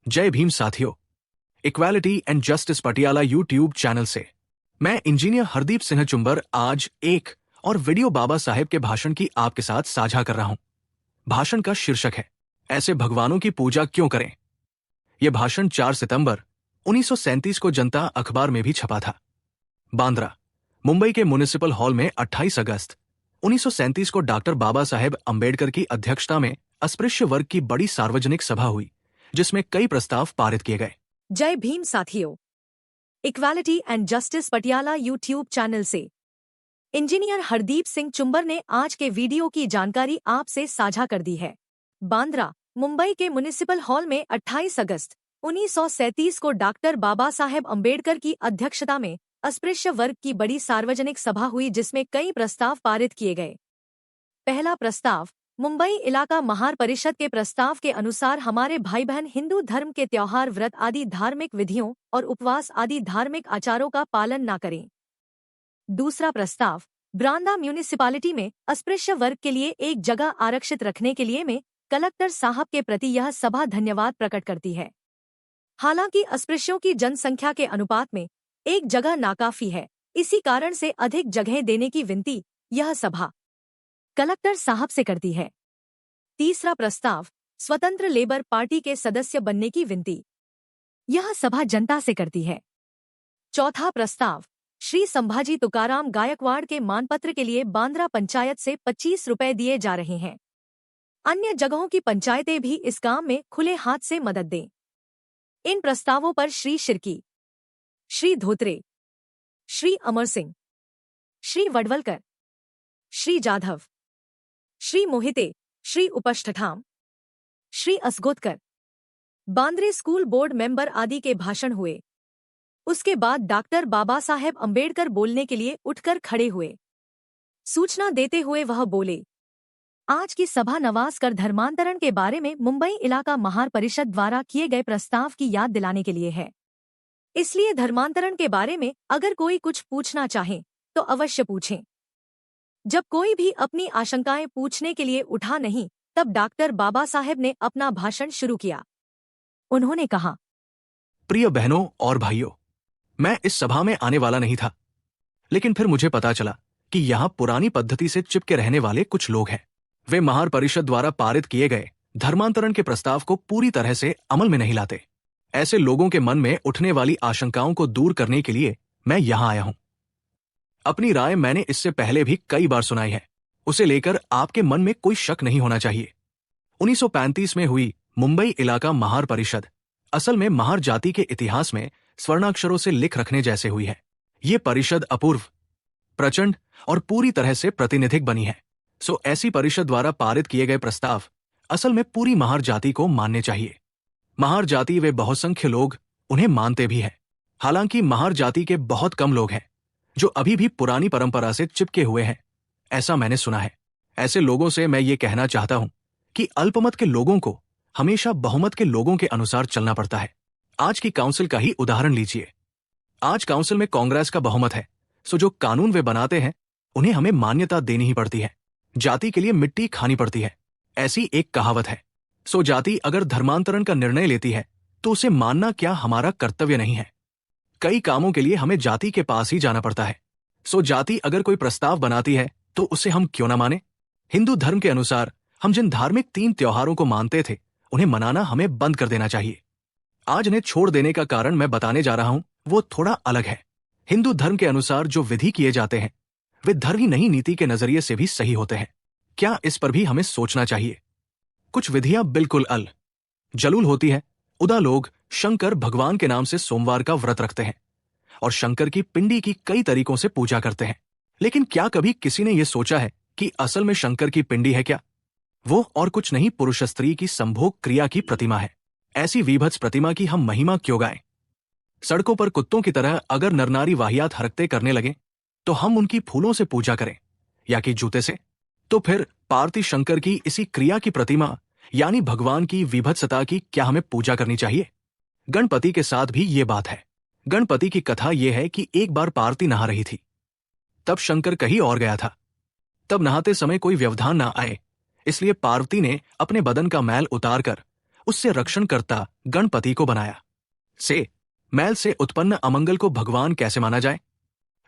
जय भीम साथियों। Equality and justice Patiala YouTube channel से मैं इंजीनियर हरदीप सिंह चुंबर आज एक और वीडियो बाबा साहेब के भाषण की आपके साथ साझा कर रहा हूं। भाषण का शीर्षक है, ऐसे भगवानों की पूजा क्यों करें। यह भाषण 4 सितंबर 1937 को जनता अखबार में भी छपा था। बांद्रा, मुंबई के म्युनिसिपल हॉल में 28 अगस्त 1937 को डॉक्टर बाबा साहेब अंबेडकर की अध्यक्षता में अस्पृश्य वर्ग की बड़ी सार्वजनिक सभा हुई, जिसमें कई प्रस्ताव पारित किए गए। जय भीम साथियों। Equality and justice Patiala YouTube channel से इंजीनियर हरदीप सिंह चुंबर ने आज के वीडियो की जानकारी आपसे साझा कर दी है। बांद्रा, मुंबई के म्युनिसिपल हॉल में 28 अगस्त 1937 को डॉक्टर बाबा साहेब अंबेडकर की अध्यक्षता में अस्पृश्य वर्ग की बड़ी सार्वजनिक सभा हुई, जिसमें कई प्रस्ताव पारित किए गए। पहला प्रस्ताव, मुंबई इलाका महार परिषद के प्रस्ताव के अनुसार हमारे भाई बहन हिंदू धर्म के त्योहार, व्रत आदि धार्मिक विधियों और उपवास आदि धार्मिक आचारों का पालन न करें। दूसरा प्रस्ताव, बांद्रा म्यूनिसिपालिटी में अस्पृश्य वर्ग के लिए एक जगह आरक्षित रखने के लिए मैं कलेक्टर साहब के प्रति यह सभा धन्यवाद प्रकट करती है। हालांकि अस्पृश्यों की जनसंख्या के अनुपात में एक जगह नाकाफी है, इसी कारण से अधिक जगह देने की विनती यह सभा कलेक्टर साहब से करती है। तीसरा प्रस्ताव, स्वतंत्र लेबर पार्टी के सदस्य बनने की विनती यह सभा जनता से करती है। चौथा प्रस्ताव, श्री संभाजी तुकाराम गायकवाड़ के मानपत्र के लिए बांद्रा पंचायत से 25 रुपए दिए जा रहे हैं। अन्य जगहों की पंचायतें भी इस काम में खुले हाथ से मदद दें। इन प्रस्तावों पर श्री शिर्की, श्री धोत्रे, श्री अमर सिंह, श्री वडवलकर, श्री जाधव, श्री मोहिते, श्री उपष्ठठाम, Shri Asgotkar, Bandra school board member आदि के भाषण हुए। उसके बाद डॉक्टर बाबा साहेब अंबेडकर बोलने के लिए उठकर खड़े हुए। सूचना देते हुए वह बोले, आज की सभा नवाज कर धर्मांतरण के बारे में मुंबई इलाका महार परिषद द्वारा किए गए प्रस्ताव की याद दिलाने के लिए है। इसलिए धर्मांतरण के बारे में अगर कोई कुछ पूछना चाहे तो अवश्य पूछें। जब कोई भी अपनी आशंकाएं पूछने के लिए उठा नहीं, तब डॉक्टर बाबा साहेब ने अपना भाषण शुरू किया। उन्होंने कहा, प्रिय बहनों और भाइयों, मैं इस सभा में आने वाला नहीं था, लेकिन फिर मुझे पता चला कि यहाँ पुरानी पद्धति से चिपके रहने वाले कुछ लोग हैं। वे महार परिषद द्वारा पारित किए गए धर्मांतरण के प्रस्ताव को पूरी तरह से अमल में नहीं लाते। ऐसे लोगों के मन में उठने वाली आशंकाओं को दूर करने के लिए मैं यहाँ आया हूँ। अपनी राय मैंने इससे पहले भी कई बार सुनाई है, उसे लेकर आपके मन में कोई शक नहीं होना चाहिए। 1935 में हुई मुंबई इलाका महार परिषद असल में महार जाति के इतिहास में स्वर्णाक्षरों से लिख रखने जैसे हुई है। ये परिषद अपूर्व, प्रचंड और पूरी तरह से प्रातिनिधिक बनी है। सो ऐसी परिषद द्वारा पारित किए गए प्रस्ताव असल में पूरी महार जाति को मानने चाहिए। महार जाति वे बहुसंख्य लोग उन्हें मानते भी हैं। हालांकि महार जाति के बहुत कम लोग हैं जो अभी भी पुरानी परंपरा से चिपके हुए हैं, ऐसा मैंने सुना है। ऐसे लोगों से मैं ये कहना चाहता हूं कि अल्पमत के लोगों को हमेशा बहुमत के लोगों के अनुसार चलना पड़ता है। आज की काउंसिल का ही उदाहरण लीजिए। आज काउंसिल में कांग्रेस का बहुमत है, सो जो कानून वे बनाते हैं उन्हें हमें मान्यता देनी ही पड़ती है। जाति के लिए मिट्टी खानी पड़ती है, ऐसी एक कहावत है। सो जाति अगर धर्मांतरण का निर्णय लेती है तो उसे मानना क्या हमारा कर्तव्य नहीं है? कई कामों के लिए हमें जाति के पास ही जाना पड़ता है। सो जाति अगर कोई प्रस्ताव बनाती है तो उसे हम क्यों ना माने? हिंदू धर्म के अनुसार हम जिन धार्मिक 3 त्योहारों को मानते थे उन्हें मनाना हमें बंद कर देना चाहिए। आज इन्हें छोड़ देने का कारण मैं बताने जा रहा हूं, वो थोड़ा अलग है। हिंदू धर्म के अनुसार जो विधि किए जाते हैं वे धर्म ही नहीं नीति के नजरिए से भी सही होते हैं। क्या इस पर भी हमें सोचना चाहिए? कुछ विधियां बिल्कुल जलूल होती है। उदा लोग शंकर भगवान के नाम से सोमवार का व्रत रखते हैं और शंकर की पिंडी की कई तरीकों से पूजा करते हैं। लेकिन क्या कभी किसी ने यह सोचा है कि असल में शंकर की पिंडी है क्या? वो और कुछ नहीं, पुरुष स्त्री की संभोग क्रिया की प्रतिमा है। ऐसी विभत्स प्रतिमा की हम महिमा क्यों गाएं? सड़कों पर कुत्तों की तरह अगर नरनारी वाहियात हरकतें करने लगे तो हम उनकी फूलों से पूजा करें या कि जूते से? तो फिर पार्वती शंकर की इसी क्रिया की प्रतिमा यानी भगवान की विभत्सता की क्या हमें पूजा करनी चाहिए? गणपति के साथ भी ये बात है। गणपति की कथा यह है कि एक बार पार्वती नहा रही थी, तब शंकर कहीं और गया था। तब नहाते समय कोई व्यवधान ना आए, इसलिए पार्वती ने अपने बदन का मैल उतारकर उससे रक्षणकर्ता गणपति को बनाया। से मैल से उत्पन्न अमंगल को भगवान कैसे माना जाए?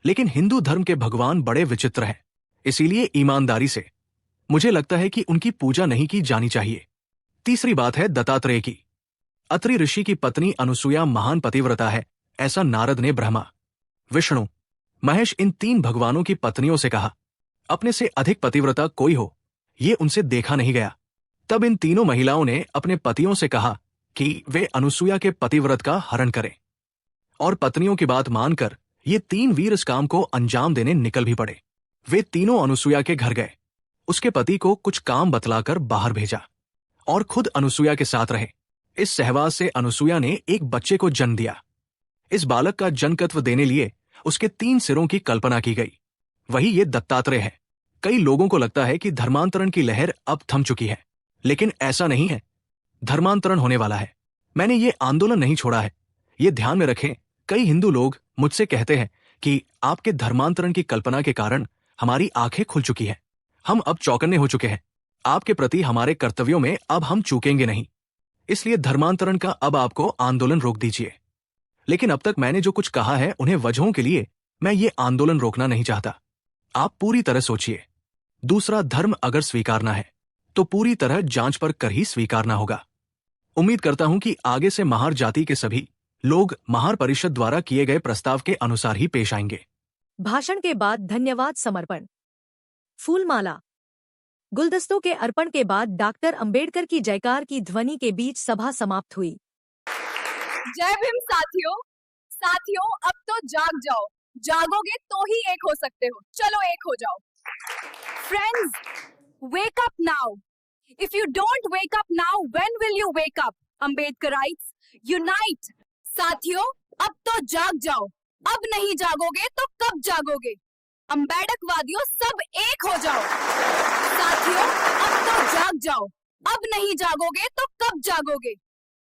लेकिन हिंदू धर्म के भगवान बड़े विचित्र हैं, इसीलिए ईमानदारी से मुझे लगता है कि उनकी पूजा नहीं की जानी चाहिए। तीसरी बात है दत्तात्रेय की। अत्रि ऋषि की पत्नी अनुसुया महान पतिव्रता है, ऐसा नारद ने ब्रह्मा, विष्णु, महेश इन 3 भगवानों की पत्नियों से कहा। अपने से अधिक पतिव्रता कोई हो, ये उनसे देखा नहीं गया। तब इन तीनों महिलाओं ने अपने पतियों से कहा कि वे अनुसुया के पतिव्रत का हरण करें, और पत्नियों की बात मानकर ये 3 वीर इस काम को अंजाम देने निकल भी पड़े। वे तीनों अनुसुया के घर गए, उसके पति को कुछ काम बतलाकर बाहर भेजा और खुद अनुसुया के साथ रहे। इस सहवास से अनुसुया ने एक बच्चे को जन्म दिया। इस बालक का जनकत्व देने लिए उसके 3 सिरों की कल्पना की गई, वही ये दत्तात्रेय है। कई लोगों को लगता है कि धर्मांतरण की लहर अब थम चुकी है, लेकिन ऐसा नहीं है। धर्मांतरण होने वाला है। मैंने ये आंदोलन नहीं छोड़ा है, ये ध्यान में रखें। कई हिंदू लोग मुझसे कहते हैं कि आपके धर्मांतरण की कल्पना के कारण हमारी आंखें खुल चुकी हैं, हम अब चौकन्ने हो चुके हैं, आपके प्रति हमारे कर्तव्यों में अब हम चूकेंगे नहीं, इसलिए धर्मांतरण का अब आपको आंदोलन रोक दीजिए। लेकिन अब तक मैंने जो कुछ कहा है उन्हें वजहों के लिए मैं ये आंदोलन रोकना नहीं चाहता। आप पूरी तरह सोचिए। दूसरा, धर्म अगर स्वीकारना है तो पूरी तरह जांच पर कर ही स्वीकारना होगा। उम्मीद करता हूं कि आगे से महार जाति के सभी लोग महार परिषद द्वारा किए गए प्रस्ताव के अनुसार ही पेश आएंगे। भाषण के बाद धन्यवाद समर्पण, फूलमाला, गुलदस्तों के अर्पण के बाद डॉक्टर अंबेडकर की जयकार की ध्वनि के बीच सभा समाप्त हुई। जय भीम साथियों। साथियों, अब तो जाग जाओ, जागोगे तो ही एक हो सकते हो। चलो एक हो जाओ। Friends, wake up now. If you don't wake up now, when will you wake up? Ambedkarites, unite. साथियों, अब तो जाग जाओ, अब नहीं जागोगे तो कब जागोगे? अंबेडकवादियों, सब एक हो जाओ। साथियों, अब तो जाग जाओ, अब नहीं जागोगे तो कब जागोगे?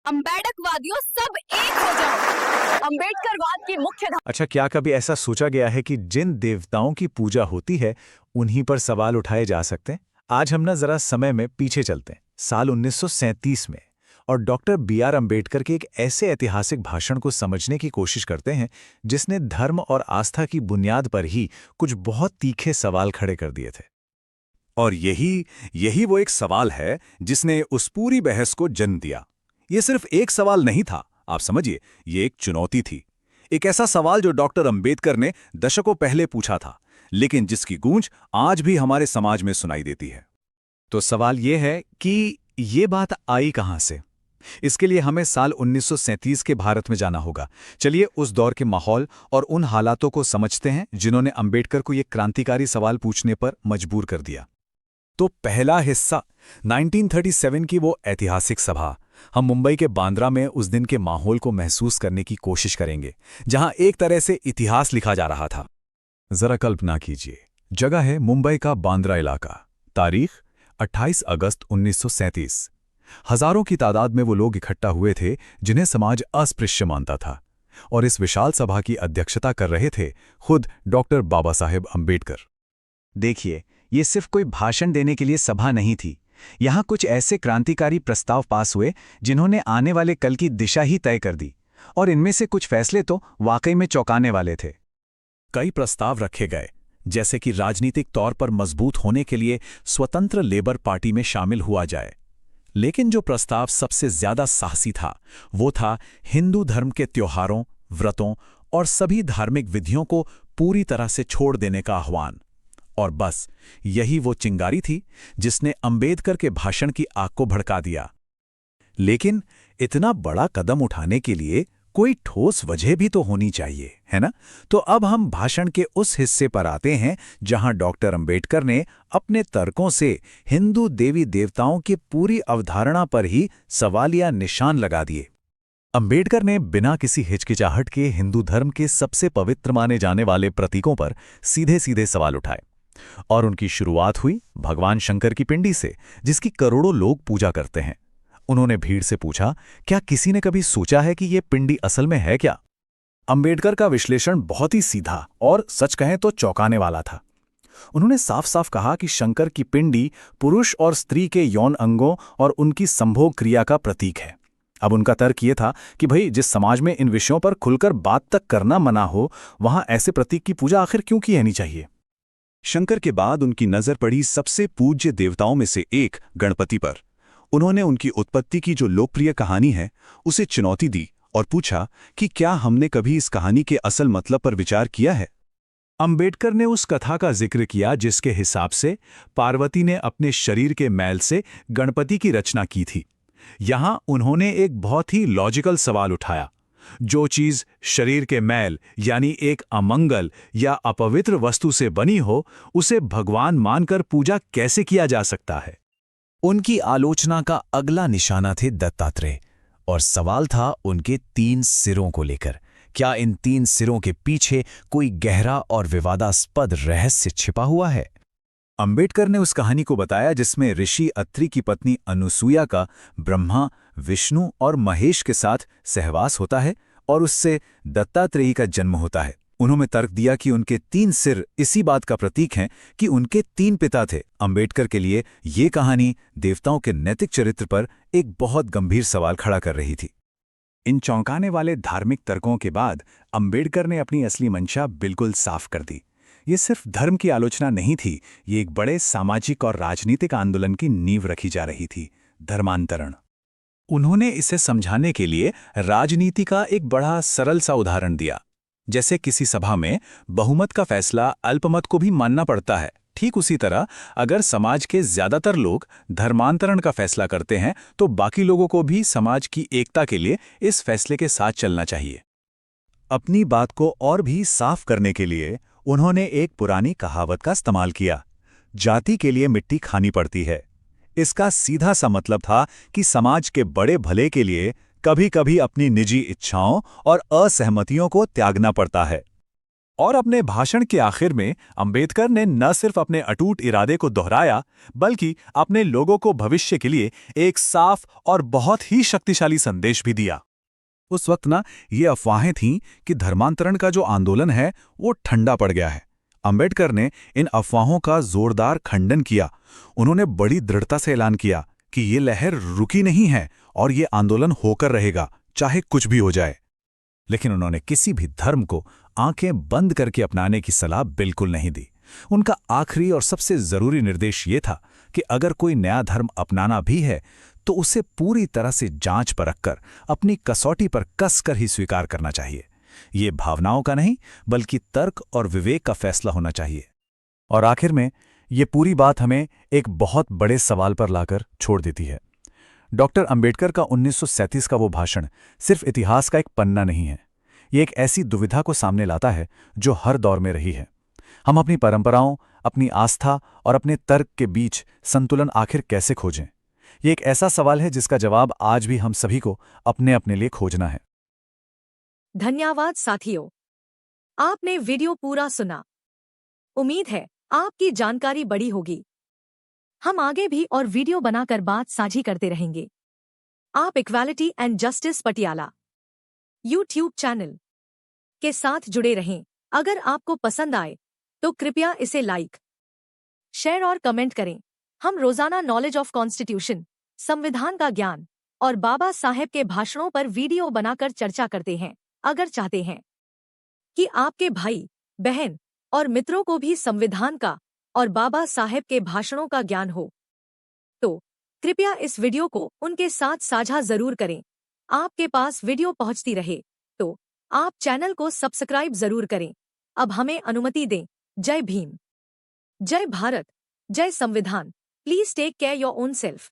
अंबेडकवादियों, सब एक हो जाओ। अंबेडकरवाद की मुख्य अच्छा, क्या कभी ऐसा सोचा गया है कि जिन देवताओं की पूजा होती है उन्हीं पर सवाल उठाए जा सकते हैं? आज हम ना जरा समय में पीछे चलते हैं, साल 1937 में, और डॉक्टर B.R. अंबेडकर के एक ऐसे ऐतिहासिक भाषण को समझने की कोशिश करते हैं जिसने धर्म और आस्था की बुनियाद पर ही कुछ बहुत तीखे सवाल खड़े कर दिए थे। और यही वो एक सवाल है जिसने उस पूरी बहस को जन्म दिया। ये सिर्फ एक सवाल नहीं था, आप समझिए, ये एक चुनौती थी। एक ऐसा सवाल जो डॉक्टर अंबेडकर ने दशकों पहले पूछा था, लेकिन जिसकी गूंज आज भी हमारे समाज में सुनाई देती है। तो सवाल ये है कि ये बात आई कहां से? इसके लिए हमें साल 1937 के भारत में जाना होगा। चलिए उस दौर के माहौल और उन हालातों को समझते हैं जिन्होंने अंबेडकर को ये क्रांतिकारी सवाल पूछने पर मजबूर कर दिया। तो पहला हिस्सा 1937 की वो ऐतिहासिक सभा। हम मुंबई के बांद्रा में उस दिन के माहौल को महसूस करने की कोशिश करेंगे, जहां एक तरह से इतिहास लिखा जा रहा था। जरा कल्पना कीजिए, जगह है मुंबई का बांद्रा इलाका, तारीख 28 अगस्त 1937। हजारों की तादाद में वो लोग इकट्ठा हुए थे जिन्हें समाज अस्पृश्य मानता था, और इस विशाल सभा की अध्यक्षता कर रहे थे खुद डॉक्टर बाबा साहेब अंबेडकर। देखिए, ये सिर्फ कोई भाषण देने के लिए सभा नहीं थी। यहाँ कुछ ऐसे क्रांतिकारी प्रस्ताव पास हुए जिन्होंने आने वाले कल की दिशा ही तय कर दी, और इनमें से कुछ फैसले तो वाकई में चौंकाने वाले थे। कई प्रस्ताव रखे गए, जैसे कि राजनीतिक तौर पर मजबूत होने के लिए स्वतंत्र लेबर पार्टी में शामिल हुआ जाए। लेकिन जो प्रस्ताव सबसे ज्यादा साहसी था, वो था हिंदू धर्म के त्योहारों, व्रतों और सभी धार्मिक विधियों को पूरी तरह से छोड़ देने का आह्वान। और बस यही वो चिंगारी थी जिसने अंबेडकर के भाषण की आग को भड़का दिया। लेकिन इतना बड़ा कदम उठाने के लिए कोई ठोस वजह भी तो होनी चाहिए, है ना? तो अब हम भाषण के उस हिस्से पर आते हैं जहां डॉक्टर अंबेडकर ने अपने तर्कों से हिंदू देवी देवताओं की पूरी अवधारणा पर ही सवालिया निशान लगा दिए। अंबेडकर ने बिना किसी हिचकिचाहट के हिंदू धर्म के सबसे पवित्र माने जाने वाले प्रतीकों पर सीधे सीधे सवाल उठाए, और उनकी शुरुआत हुई भगवान शंकर की पिंडी से, जिसकी करोड़ों लोग पूजा करते हैं। उन्होंने भीड़ से पूछा, क्या किसी ने कभी सोचा है कि ये पिंडी असल में है क्या? अंबेडकर का विश्लेषण बहुत ही सीधा और सच कहें तो चौंकाने वाला था। उन्होंने साफ साफ कहा कि शंकर की पिंडी पुरुष और स्त्री के यौन अंगों और उनकी संभोग क्रिया का प्रतीक है। अब उनका तर्क ये था कि भाई जिस समाज में इन विषयों पर खुलकर बात तक करना मना हो, वहां ऐसे प्रतीक की पूजा आखिर क्यों की जानी चाहिए। शंकर के बाद उनकी नजर पड़ी सबसे पूज्य देवताओं में से एक गणपति पर। उन्होंने उनकी उत्पत्ति की जो लोकप्रिय कहानी है उसे चुनौती दी और पूछा कि क्या हमने कभी इस कहानी के असल मतलब पर विचार किया है। अंबेडकर ने उस कथा का जिक्र किया जिसके हिसाब से पार्वती ने अपने शरीर के मैल से गणपति की रचना की थी। यहां उन्होंने एक बहुत ही लॉजिकल सवाल उठाया, जो चीज शरीर के मैल यानी एक अमंगल या अपवित्र वस्तु से बनी हो, उसे भगवान मानकर पूजा कैसे किया जा सकता है। उनकी आलोचना का अगला निशाना थे दत्तात्रेय, और सवाल था उनके 3 सिरों को लेकर। क्या इन 3 सिरों के पीछे कोई गहरा और विवादास्पद रहस्य छिपा हुआ है? अंबेडकर ने उस कहानी को बताया जिसमें ऋषि अत्रि की पत्नी अनुसुईया का ब्रह्मा, विष्णु और महेश के साथ सहवास होता है और उससे दत्तात्रेय का जन्म होता है। उन्होंने तर्क दिया कि उनके 3 सिर इसी बात का प्रतीक हैं कि उनके 3 पिता थे। अंबेडकर के लिए ये कहानी देवताओं के नैतिक चरित्र पर एक बहुत गंभीर सवाल खड़ा कर रही थी। इन चौंकाने वाले धार्मिक तर्कों के बाद अंबेडकर ने अपनी असली मंशा बिल्कुल साफ कर दी। ये सिर्फ धर्म की आलोचना नहीं थी, ये एक बड़े सामाजिक और राजनीतिक आंदोलन की नींव रखी जा रही थी, धर्मांतरण। उन्होंने इसे समझाने के लिए राजनीति का एक बड़ा सरल सा उदाहरण दिया। जैसे किसी सभा में बहुमत का फैसला अल्पमत को भी मानना पड़ता है, ठीक उसी तरह अगर समाज के ज्यादातर लोग धर्मांतरण का फैसला करते हैं तो बाकी लोगों को भी समाज की एकता के लिए इस फैसले के साथ चलना चाहिए। अपनी बात को और भी साफ करने के लिए उन्होंने एक पुरानी कहावत का इस्तेमाल किया, जाति के लिए मिट्टी खानी पड़ती है। इसका सीधा सा मतलब था कि समाज के बड़े भले के लिए कभी-कभी अपनी निजी इच्छाओं और असहमतियों को त्यागना पड़ता है। और अपने भाषण के आखिर में अंबेडकर ने न सिर्फ अपने अटूट इरादे को दोहराया, बल्कि अपने लोगों को भविष्य के लिए एक साफ और बहुत ही शक्तिशाली संदेश भी दिया। उस वक्त ये अफवाहें थीं कि धर्मांतरण का जो आंदोलन है वो ठंडा पड़ गया है। अंबेडकर ने इन अफवाहों का जोरदार खंडन किया। उन्होंने बड़ी दृढ़ता से ऐलान किया कि ये लहर रुकी नहीं है और ये आंदोलन होकर रहेगा, चाहे कुछ भी हो जाए। लेकिन उन्होंने किसी भी धर्म को आंखें बंद करके अपनाने की सलाह बिल्कुल नहीं दी। उनका आखिरी और सबसे जरूरी निर्देश ये था कि अगर कोई नया धर्म अपनाना भी है तो उसे पूरी तरह से जांच परखकर अपनी कसौटी पर कसकर ही स्वीकार करना चाहिए। ये भावनाओं का नहीं बल्कि तर्क और विवेक का फैसला होना चाहिए। और आखिर में ये पूरी बात हमें एक बहुत बड़े सवाल पर लाकर छोड़ देती है। डॉक्टर अंबेडकर का 1937 का वो भाषण सिर्फ इतिहास का एक पन्ना नहीं है, ये एक ऐसी दुविधा को सामने लाता है जो हर दौर में रही है। हम अपनी परंपराओं, अपनी आस्था और अपने तर्क के बीच संतुलन आखिर कैसे खोजें? ये एक ऐसा सवाल है जिसका जवाब आज भी हम सभी को अपने अपने लिए खोजना है। धन्यवाद साथियों, आपने वीडियो पूरा सुना। उम्मीद है आपकी जानकारी बड़ी होगी। हम आगे भी और वीडियो बनाकर बात साझी करते रहेंगे। आप equality and justice Patiala YouTube channel के साथ जुड़े रहें। अगर आपको पसंद आए तो कृपया इसे लाइक, शेयर और कमेंट करें। हम रोजाना नॉलेज ऑफ कॉन्स्टिट्यूशन, संविधान का ज्ञान और बाबा साहेब के भाषणों पर वीडियो बनाकर चर्चा करते हैं। अगर चाहते हैं कि आपके भाई, बहन और मित्रों को भी संविधान का और बाबा साहेब के भाषणों का ज्ञान हो, तो कृपया इस वीडियो को उनके साथ साझा जरूर करें। आपके पास वीडियो पहुंचती रहे तो आप चैनल को सब्सक्राइब जरूर करें। अब हमें अनुमति दें। जय भीम, जय भारत, जय संविधान। Please take care your own self.